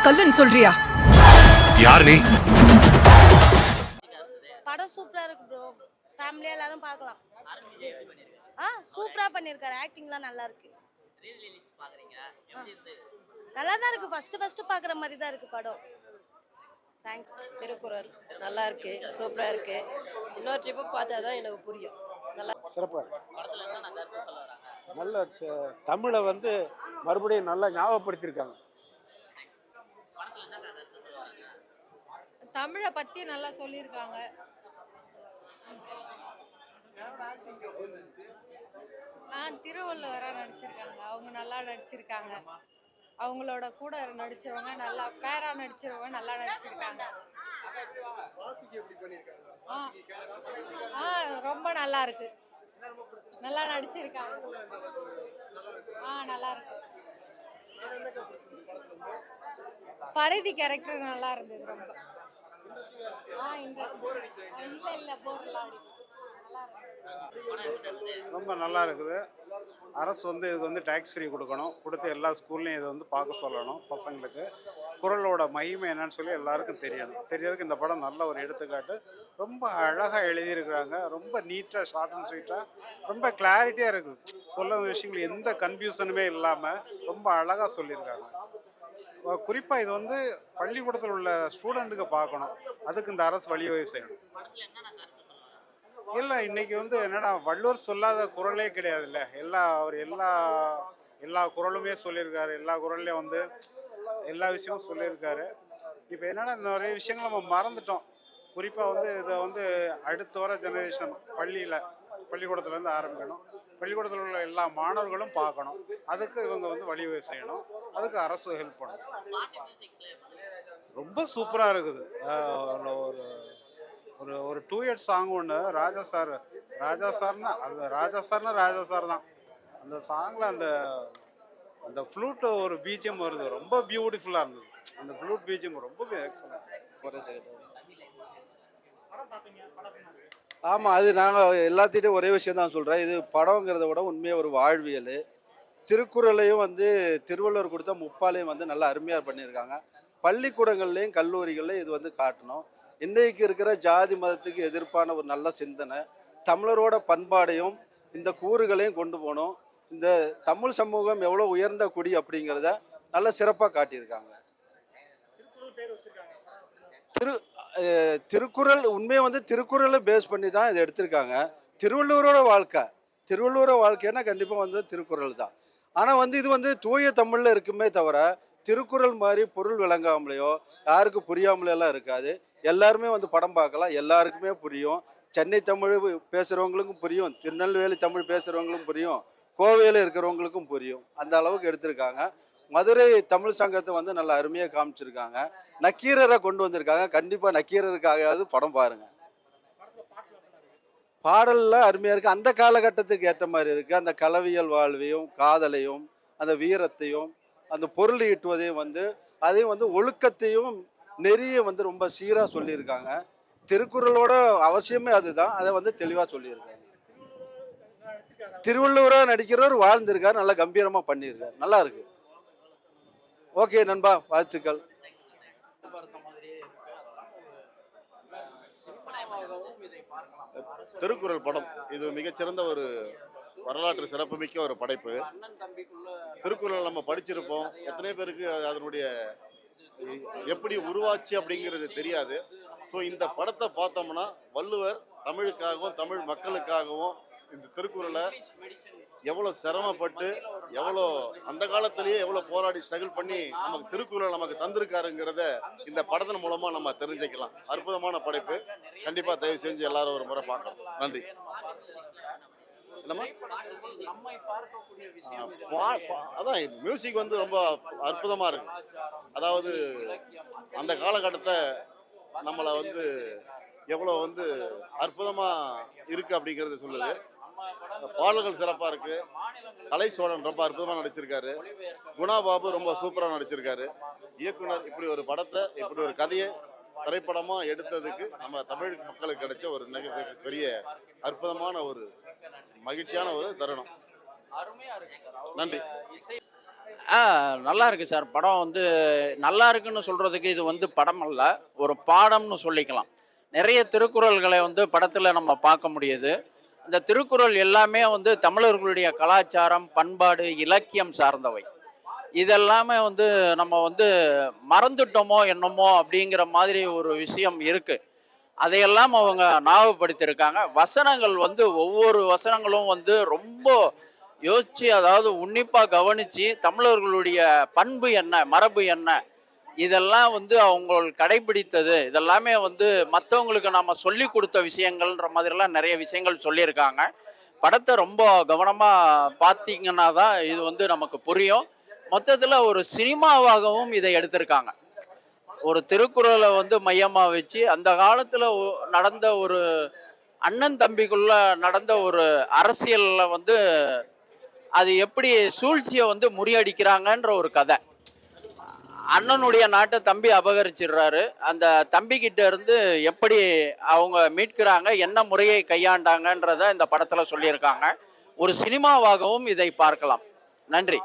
கல்லுன்னு சொல்றியா? யார் நீ? படம் சூப்பரா இருக்கு ப்ரோ. ஃபேமிலியா எல்லாரும் பார்க்கலாம். சூப்பரா பண்ணிருக்காரு. ஆக்டிங்லாம் நல்லா இருக்கு. நல்லா தான் இருக்கு. ஃபர்ஸ்ட் பார்க்குற மாதிரி தான் இருக்கு படம். தேங்க்ஸ். திருக்குறள் நல்லா இருக்கு, சூப்பரா இருக்கு. இன்னொரு ட்ரிப்பு பார்த்தா தான் எனக்கு புரியும். நல்லா சிறப்பாக நல்ல தமிழை வந்து மறுபடியும் நல்லா ஞாபகப்படுத்தியிருக்காங்க. தமிழை பத்தி நல்லா சொல்லியிருக்காங்க. திருவள்ளுவரா நடிச்சிருக்காங்க. அவங்க நல்லா நடிச்சிருக்காங்க. அவங்களோட கூட நடிச்சவங்க நல்லா பேரா நடிச்சவங்க நல்லா நடிச்சிருக்காங்க. ரொம்ப நல்லா இருக்கு. நல்லா நடிச்சிருக்காங்க. நல்லா இருக்கு. பரிதி கேரக்டர் நல்லா இருந்தது ரொம்ப. இல்ல போர்லாம் ரொம்ப நல்லா இருக்குது. அரசு வந்து இதுக்கு வந்து டேக்ஸ் ஃப்ரீ கொடுக்கணும், கொடுத்து எல்லா ஸ்கூல்லையும் இதை வந்து பார்க்க சொல்லணும். பசங்களுக்கு குறளோட மகிமை என்னன்னு சொல்லி எல்லாருக்கும் தெரியறதுக்கு இந்த படம் நல்ல ஒரு எடுத்துக்காட்டு. ரொம்ப அழகாக எழுதியிருக்கிறாங்க. ரொம்ப நீட்டாக ஷார்ட் அண்ட் ஸ்வீட்டாக ரொம்ப கிளாரிட்டியாக இருக்குது. சொல்ல விஷயங்கள் எந்த கன்ஃபியூஷனுமே இல்லாமல் ரொம்ப அழகாக சொல்லியிருக்காங்க. குறிப்பாக இது வந்து பள்ளிக்கூடத்தில் உள்ள ஸ்டூடெண்ட்டுக்கு பார்க்கணும். அதுக்கு இந்த அரசு வழிவகை செய்யணும். இல்லை, இன்னைக்கு வந்து என்னடா வள்ளுவர் சொல்லாத குறளே கிடையாது. இல்லை, அவர் எல்லா குறளுமே சொல்லியிருக்காரு. எல்லா குறள்லையும் வந்து எல்லா விஷயமும் சொல்லியிருக்காரு. இப்போ என்னடா நிறைய விஷயங்கள் நம்ம மறந்துட்டோம். குறிப்பாக வந்து இதை வந்து அடுத்து வர ஜெனரேஷன் பள்ளிக்கூடத்துலேருந்து ஆரம்பிக்கணும். பள்ளிக்கூடத்தில் உள்ள எல்லா மாணவர்களும் பார்க்கணும். அதுக்கு இவங்க வந்து வழிவகை செய்யணும். அதுக்கு அரசு ஹெல்ப் பண்ணணும். ரொம்ப சூப்பராக இருக்குது. ஒரு 2 இயர்ஸ் சாங் ஒன்று ராஜா சார் தான். அந்த சாங்கில் அந்த ஃப்ளூட் ஒரு பிஜிஎம் வருது. ரொம்ப பியூட்டிஃபுல்லாக இருந்தது. அந்த ஃப்ளூட் பிஜிஎம் ரொம்ப எக்ஸலண்ட். ஆமாம், அது நாங்கள் எல்லாத்திட்டையும் ஒரே விஷயம் தான் சொல்கிறேன். இது படங்கிறத விட உண்மையாக ஒரு வாழ்வியல். திருக்குறளையும் வந்து திருவள்ளுவர் கொடுத்த முப்பாலையும் வந்து நல்லா அருமையாக பண்ணியிருக்காங்க. பள்ளிக்கூடங்கள்லேயும் கல்லூரிகள்லையும் இது வந்து காட்டணும். இன்றைக்கு இருக்கிற ஜாதி மதத்துக்கு எதிர்ப்பான ஒரு நல்ல சிந்தனை, தமிழரோட பண்பாடையும் இந்த கூறுகளையும் கொண்டு போகணும். இந்த தமிழ் சமூகம் எவ்வளோ உயர்ந்த குடி அப்படிங்கிறத நல்ல சிறப்பாக காட்டியிருக்காங்க. திருக்குறள் உண்மையை வந்து திருக்குறளை பேஸ் பண்ணி தான் இதை எடுத்திருக்காங்க. திருவள்ளுவரோட வாழ்க்கைன்னா கண்டிப்பாக வந்து திருக்குறள் தான். ஆனால் வந்து இது வந்து தூய தமிழில் இருக்குமே தவிர திருக்குறள் மாதிரி பொருள் விளங்காமலையோ யாருக்கு புரியாமலையெல்லாம் இருக்காது. எல்லாருமே வந்து படம் பார்க்கலாம், எல்லாருக்குமே புரியும். சென்னை தமிழ் பேசுகிறவங்களுக்கும் புரியும், திருநெல்வேலி தமிழ் பேசுகிறவங்களுக்கும் புரியும், கோவையில் இருக்கிறவங்களுக்கும் புரியும். அந்த அளவுக்கு எடுத்திருக்காங்க. மதுரை தமிழ் சங்கத்தை வந்து நல்லா அருமையாக காமிச்சிருக்காங்க. நக்கீரரை கொண்டு வந்திருக்காங்க. கண்டிப்பாக நக்கீரருக்காகவாவது படம் பாருங்கள். பாடல்லாம் அருமையாக இருக்குது. அந்த காலகட்டத்துக்கு ஏற்ற மாதிரி இருக்குது. அந்த கலவியல் வாழ்வையும் காதலையும் அந்த வீரத்தையும் அந்த பொருள் ஈட்டுவதையும் வந்து அதையும் வந்து ஒழுக்கத்தையும் நெறிய வந்து ரொம்ப சீராக சொல்லியிருக்காங்க. திருக்குறளோட அவசியமே அதுதான். அதை வந்து தெளிவாக சொல்லியிருக்காங்க. திருவள்ளுவராக நடிக்கிறவர் வாழ்ந்திருக்காரு, நல்லா கம்பீரமாக பண்ணியிருக்காரு. நல்லா இருக்கு. ஓகே நண்பா, வாழ்த்துக்கள். திருக்குறள் படம் இது மிகச்சிறந்த ஒரு வரலாற்று சிறப்புமிக்க ஒரு படைப்பு. திருக்குறள் நம்ம படிச்சிருப்போம். எத்தனை பேருக்கு அதனுடைய எப்படி உருவாச்சு அப்படிங்கிறது தெரியாது. ஸோ இந்த படத்தை பார்த்தோம்னா வள்ளுவர் தமிழுக்காகவும் தமிழ் மக்களுக்காகவும் இந்த திருக்குறளை எவ்வளோ சிரமப்பட்டு எவ்வளோ அந்த காலத்திலேயே எவ்வளோ போராடி ஸ்ட்ரகிள் பண்ணி நமக்கு திருக்குறள் நமக்கு தந்திருக்காருங்கிறத இந்த படத்தின் மூலமாக நம்ம தெரிஞ்சுக்கலாம். அற்புதமான படைப்பு. கண்டிப்பாக தயவு செஞ்சு எல்லாரும் ஒரு முறை பார்க்கலாம். நன்றி. அதான் மியூசிக் வந்து ரொம்ப அற்புதமாக இருக்கு. அதாவது அந்த காலகட்டத்தை நம்மளை வந்து எவ்வளோ வந்து அற்புதமாக இருக்குது அப்படிங்கிறது சொல்லுது. பாடல்கள் சிறப்பாக இருக்குது. கலை சோழன் ரொம்ப அற்புதமாக நடிச்சிருக்காரு. குணா பாபு ரொம்ப சூப்பராக நடிச்சிருக்காரு. இயக்குனர் இப்படி ஒரு படத்தை இப்படி ஒரு கதையை திரைப்படமாக எடுத்ததுக்கு நம்ம தமிழ் மக்களுக்கு கிடைச்ச ஒரு பெரிய அற்புதமான ஒரு மகிழ்ச்சியான ஒரு தருணம். நன்றி. நல்லா இருக்கு சார். படம் வந்து நல்லா இருக்குன்னு சொல்றதுக்கு இது வந்து படம் அல்ல, ஒரு பாடம்னு சொல்லிக்கலாம். நிறைய திருக்குறள்களை வந்து படத்தில் நம்ம பார்க்க முடியுது. அந்த திருக்குறள் எல்லாமே வந்து தமிழர்களுடைய கலாச்சாரம், பண்பாடு, இலக்கியம் சார்ந்தவை. இதெல்லாமே வந்து நம்ம வந்து மறந்துட்டோமோ என்னமோ அப்படிங்கிற மாதிரி ஒரு விஷயம் இருக்கு. அதையெல்லாம் அவங்க ஞாபகப்படுத்தியிருக்காங்க. வசனங்கள் வந்து ஒவ்வொரு வசனங்களும் வந்து ரொம்ப யோசிச்சு, அதாவது உன்னிப்பாக கவனித்து தமிழர்களுடைய பண்பு என்ன, மரபு என்ன, இதெல்லாம் வந்து அவங்க கடைபிடித்தது, இதெல்லாமே வந்து மற்றவங்களுக்கு நம்ம சொல்லி கொடுத்த விஷயங்கள்ன்ற மாதிரிலாம் நிறைய விஷயங்கள் சொல்லியிருக்காங்க. படத்தை ரொம்ப கவனமாக பார்த்தீங்கன்னா தான் இது வந்து நமக்கு புரியும். மொத்தத்தில் ஒரு சினிமாவாகவும் இதை எடுத்திருக்காங்க. ஒரு திருக்குறளை வந்து மையமாக வச்சு அந்த காலத்தில் நடந்த ஒரு அண்ணன் தம்பிக்குள்ள நடந்த ஒரு அரசியலில் வந்து அது எப்படி சூழ்ச்சியை வந்து முறியடிக்கிறாங்கன்ற ஒரு கதை. அண்ணனுடைய நாட்டை தம்பி அபகரிச்சிடுறாரு. அந்த தம்பிக்கிட்ட இருந்து எப்படி அவங்க மீட்கிறாங்க, என்ன முறையை கையாண்டாங்கன்றத இந்த படத்தில் சொல்லியிருக்காங்க. ஒரு சினிமாவாகவும் இதை பார்க்கலாம். நன்றி.